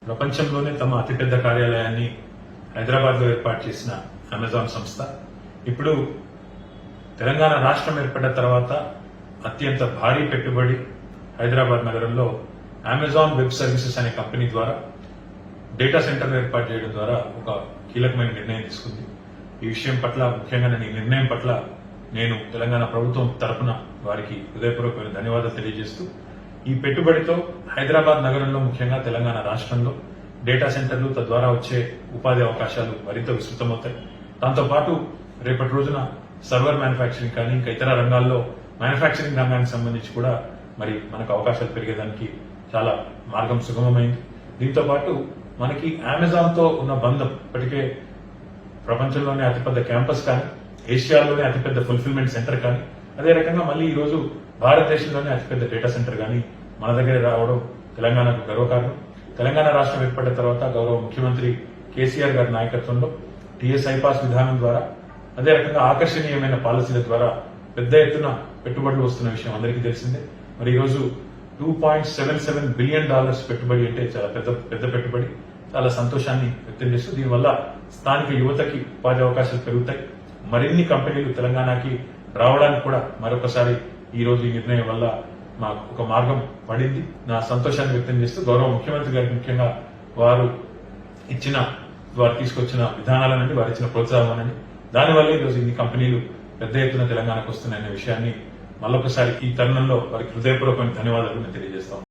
ప్రపంచంలోనే తమ అతిపెద్ద కార్యాలయాన్ని హైదరాబాద్ లో ఏర్పాటు చేసిన అమెజాన్ సంస్థ ఇప్పుడు తెలంగాణ రాష్ట్రం ఏర్పడ్డ తర్వాత అత్యంత భారీ పెట్టుబడి హైదరాబాద్ నగరంలో అమెజాన్ వెబ్ సర్వీసెస్ అనే కంపెనీ ద్వారా డేటా సెంటర్ ఏర్పాటు చేయడం ద్వారా ఒక కీలకమైన నిర్ణయం తీసుకుంది. ఈ విషయం పట్ల ముఖ్యంగా ఈ నిర్ణయం పట్ల నేను తెలంగాణ ప్రభుత్వం తరఫున వారికి హృదయపూర్వకమైన ధన్యవాదాలు తెలియజేస్తూ ఈ పెట్టుబడితో హైదరాబాద్ నగరంలో ముఖ్యంగా తెలంగాణ రాష్ట్రంలో డేటా సెంటర్లు తద్వారా వచ్చే ఉపాధి అవకాశాలు మరింత విస్తృతమవుతాయి. దాంతోపాటు రేపటి రోజున సర్వర్ మ్యానుఫ్యాక్చరింగ్ కానీ ఇంకా ఇతర రంగాల్లో మ్యానుఫ్యాక్చరింగ్ రంగానికి సంబంధించి కూడా మరి మనకు అవకాశాలు పెరిగేదానికి చాలా మార్గం సుగమమైంది. దీంతో పాటు మనకి అమెజాన్ తో ఉన్న బంధం ఇప్పటికే ప్రపంచంలోనే అతిపెద్ద క్యాంపస్ కానీ ఏషియాలోనే అతిపెద్ద ఫుల్ఫిల్మెంట్ సెంటర్ కానీ అదే రకంగా మళ్ళీ ఈ రోజు భారతదేశంలోనే అతిపెద్ద డేటా సెంటర్ కానీ మన దగ్గర రావడం తెలంగాణకు గర్వకారణం. తెలంగాణ రాష్ట్రం ఏర్పడిన తర్వాత గౌరవ ముఖ్యమంత్రి కేసీఆర్ గారి నాయకత్వంలో టీఎస్ ఐపాస్ విధానం ద్వారా అదే రకంగా ఆకర్షణీయమైన పాలసీల ద్వారా పెద్ద ఎత్తున పెట్టుబడులు వస్తున్న విషయం అందరికీ తెలిసిందే. మరి ఈ రోజు $2.77 బిలియన్ పెట్టుబడి అంటే చాలా పెద్ద పెట్టుబడి. చాలా సంతోషాన్ని వ్యక్తం చేస్తూ దీనివల్ల స్థానిక యువతకి ఉపాధి అవకాశాలు పెరుగుతాయి. మరిన్ని కంపెనీలు తెలంగాణకి రావడానికి కూడా మరొకసారి ఈ రోజు ఈ నిర్ణయం వల్ల మాకు ఒక మార్గం పడింది. నా సంతోషాన్ని వ్యక్తం చేస్తూ గౌరవ ముఖ్యమంత్రి గారికి ముఖ్యంగా వారు తీసుకొచ్చిన విధానాలనండి, వారు ఇచ్చిన ప్రోత్సాహాలనండి, దానివల్ల ఈరోజు ఇన్ని కంపెనీలు పెద్ద ఎత్తున తెలంగాణకు వస్తున్నాయనే విషయాన్ని మళ్ళొకసారి ఈ తరుణంలో వారికి హృదయపూర్వకమైన ధన్యవాదాలు నేను తెలియజేస్తాను.